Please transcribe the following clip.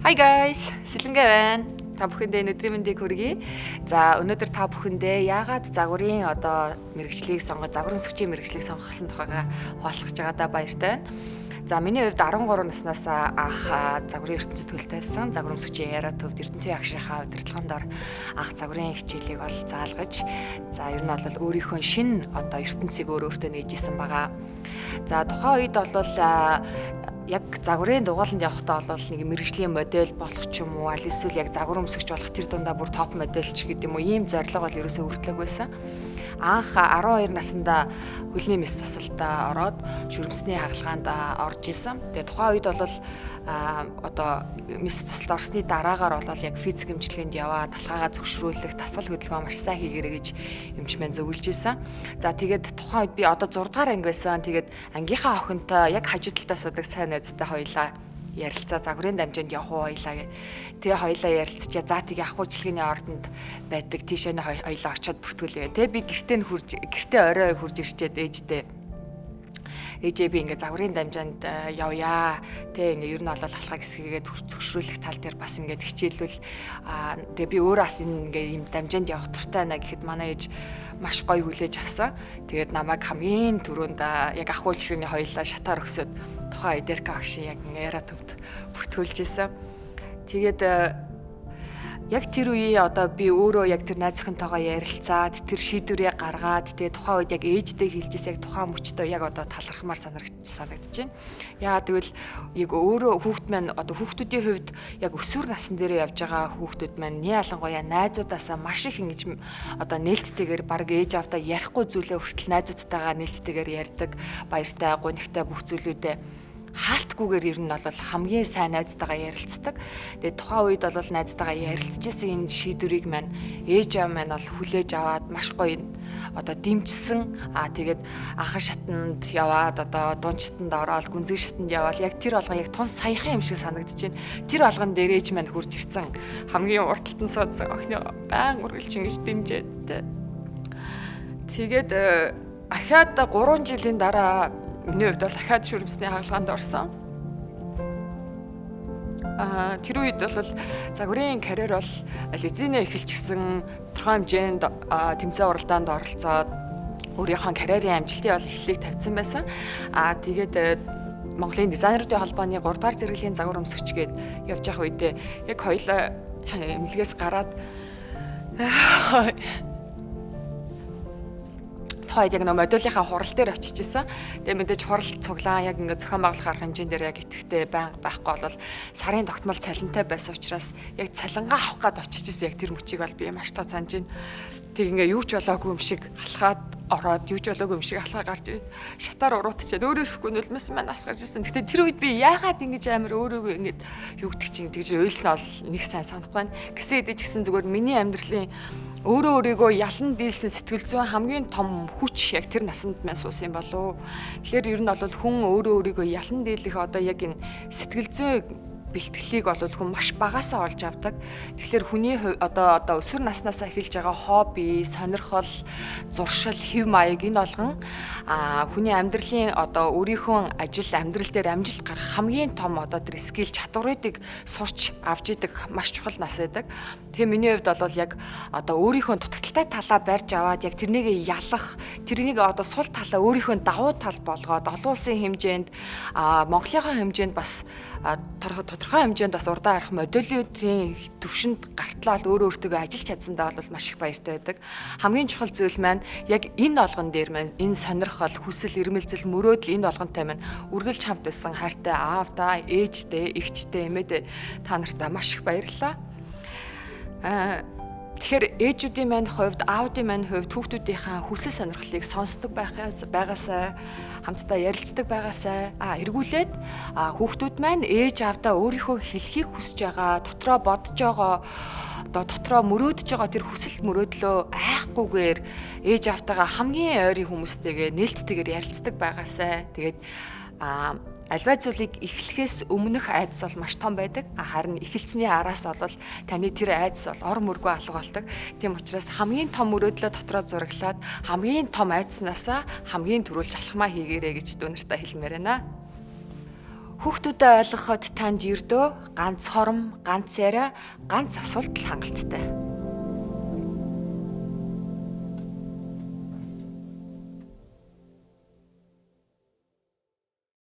Hi guys, Сэлэнгэ байна. Та бүхэндээ өнөөдрийн мэндийг хүргэе. За, өнөөдөр та бүхэндээ яагаад загварын мэрэгчлийг загвар өмсгчийн мэрэгчлийг сонгосон тухайга хуваалцах байгаадаа баяртай байна. За, миний хувьд 13 наснаас анх загварын ертөнцид хөл тавьсан. Загвар өмсгчийн яриа төвд Эрдэнэтийн агшийнхаа удирдлагын дор анх загварын хичээлийг бол заалгаж, за ер нь бол өөрийнхөө шинэ ертөнцийг өөртөө нээж исэн байгаа. За, тухайн үед бол яг загварын дугууланд явахдаа бол нэг мэрэгжлийн модель болох ч юм уу, аль эсвэл яг загвар өмсгч болох тэр дундаа бүр топ модельч гэдэг юм уу, ийм зорилго бол ерөөсөө хүртлэг байсан. Анх 12 наснда хөлний мэс засалтаа ороод шүрмсний хагалгаанд орж исэн. Тэгээ тухайн үед бол мэс засалт орсны дараагаар бол яг физик эмчилгээнд яваад талхаагаа зөвшрүүлэх, дасгал хөдөлгөөн маш сайн хийгээрэй гэж эмч маань зөвлөж исэн. За тэгээд тухайн үед би 6 дугаар анги байсан. Тэгээд ангийнхаа охинтой яг хажуу талдаа суудаг сайн найзтай хоёлаа ярилцаа загварын дамжинд явах уу хоёлаа гэ. Тэгээ хоёлаа ярилцчаа. За тэгээ ахуйчилгээний ордонд байдаг тийшээ хоёлаа очиод бүртгүүлээ. Тэгээ би гэртээ орой хурж ирчээд ээжээ би ингээ загварын дамжинд явъя. Тэ ингээ ер нь бол алхаа гисгээд зөвшрүүлэх тал дээр бас ингээ хичээлвэл тэгээ би өөрөө бас ингээ юм дамжинд явах туртай байна гэхэд манай ээж маш гоё хүлээж авсан. Тэгээд намайг хамгийн түрүүнд яг ахуйчилгээний хоёлаа шатаар өгсөд тухайн Эдерка агшин яг яриа төвд бүртгүүлж исэн. Тэгээд яг тэр үе би өөрөө яг тэр найз охинтойгоо ярилцаад тэр шийдвэрээ гаргаад тэгээ тухайн үед яг ээждээ хэлжсэн яг тухайн мөчтөө яг талархмаар санагдаж байна. Яагаад гэвэл яг өөрөө хүүхд маань хүүхдүүдийн хувьд яг өсвөр насн дээр явж байгаа хүүхдүүд маань ялангуяа найзуудаасаа маш их ингэж нээлттэйгээр баг ээж авдаа ярихгүй зүйлээ хүртэл найзуудтайгаа нээлттэйгээр ярьдаг, баяртай, гонигтай бүх зүйлүүдээ хаалтгүйгээр ер нь бол хамгийн сайн найзтайгаа ярилцдаг. Тэгээд тухайн үед бол найзтайгаа ярилцжсэн энэ шийдвэрийг маань ээж аав маань бол хүлээж аваад маш гоё дэмжсэн. Тэгээд анхан шатанд яваад дунд шатанд ороод гүнзгий шатанд яваад яг тэр болгон яг тун саяхан юм шиг санагдаж байна. Тэр болгон дээр ээж маань хурж ирсэн. Хамгийн урт талтан суудсан охины баян үргэлж ингэж дэмжээд. Тэгээд ахаад 3 жилийн дараа миний хувьд бол дахиад шүрмсний хагалгаанд орсон. Тэр үед бол загварын карьер бол эзэнэ эхэлчихсэн, тодорхой хэмжээнд тэмцээн уралдаанд оролцоод өөрийнхөө карьерийн амжилтыг бол эхлэлийг тавьсан байсан. Тэгээд Монголын дизайнеруудын холбооны 3 дугаар зэрэглэлийн загвар өмсгчгээд явж явах үедээ яг хоёулаа эмнэлгээс гараад тухайд яг модулийнхаа хурал дээр очиж исэн. Тэгээ мэдээж хурал цуглаа яг ингээд зохион байгуулах арга хэмжээнд дээр яг идэвхтэй байнга байхгүй бол сарын тогтмол цалинтай байсан учраас яг цалингаа авах гээд очиж исэн. Яг тэр мөчийг бол би маш тоо санаж байна. Тэг ингээ юу ч болоогүй юм шиг алхаад ороод юу ч болоогүй юм шиг алхаа гарч ирээд шатаар уруутчаад өөрөө ирэхгүй нүлмэс маань нас гарч ирсэн. Гэтэ тэр үед би яагаад ингэж амар өөрийгөө ингэж юу гэдэг чинь тэгж ойлсноо нэг сайн санахгүй байна. Гэсэн хэдий ч гэсэн зүгээр миний амьдралын өөрийгөө ялан дийлсэн сэтгэл зүйн хамгийн том хүч яг тэр насанд маань суусан юм болов. Тэгэхээр ер нь бол хүн өөрийгөө ялан дийлэх яг энэ сэтгэл зүйн бэлтгэлийг бол хүн маш багасаа олж авдаг. Тэгэхээр хүний өсвөр наснаасаа эхэлж байгаа хобби, сонирхол, зуршил, хэв маяг энэ болгон хүний амьдралын өөрийнхөө ажил амьдрал дээр амжилт гарах хамгийн том тэр скил чадваруудыг сурч авч идэг маш чухал нас байдаг. Тэгээ миний хувьд бол яг өөрийнхөө дутагдaltaй талаа барьж аваад яг тэрнийг ялах, тэрнийг сул талаа өөрийнхөө давуу тал болгоод олон улсын хэмжээнд Монголынхаа хэмжээнд бас тодорхой хэмжээнд бас урдаан арах модулуудын төвшөнд гартлаад өөртөө ажиллаж чадсандаа бол маш их баяртай байдаг. Хамгийн чухал зүйл маань яг энэ болгон дээр маань энэ сонирхол, хүсэл, эрмэлзэл, мөрөөдөл энэ болгонтой маань үргэлж хамт байсан хайртай аавдаа, ээжтэй, эгчтэй, эмээдээ та нартай маш их баярлалаа. Тэгэхээр ээжүүдийн маань хувьд, аавдын маань хувьд хүүхдүүдийнхээ хүсэл сонирхлыг сонсдог байгаасаа, хамтдаа ярилцдаг байгаасаа эргүүлээд хүүхдүүд маань ээж аавдаа өөрийнхөө хэлхийг хүсэж байгаа, дотроо бодож байгаа, дотроо мөрөөдөж байгаа тэр хүсэл мөрөөдлөө айхгүйгээр ээж аавтайгаа хамгийн ойрын хүмүүстэйгээ нээлттэйгээр ярилцдаг байгаасаа. Тэгээд альва зүйлийг эхлэхээс өмнөх айдас бол маш том байдаг. Харин эхэлсний араас бол таны тэр айдас бол ор мөргөө алга болдог. Тийм учраас хамгийн том мөрөөдлөө дотроо зураглаад хамгийн том айдаснасаа хамгийн түрүүлж алхмаа хийгээрэй гэж дүүнэртээ хэлмээр байна. Хүүхдүүдэд ойлгоход танд ердөө ганц хором, ганц яриа, ганц асуулт хангалттай.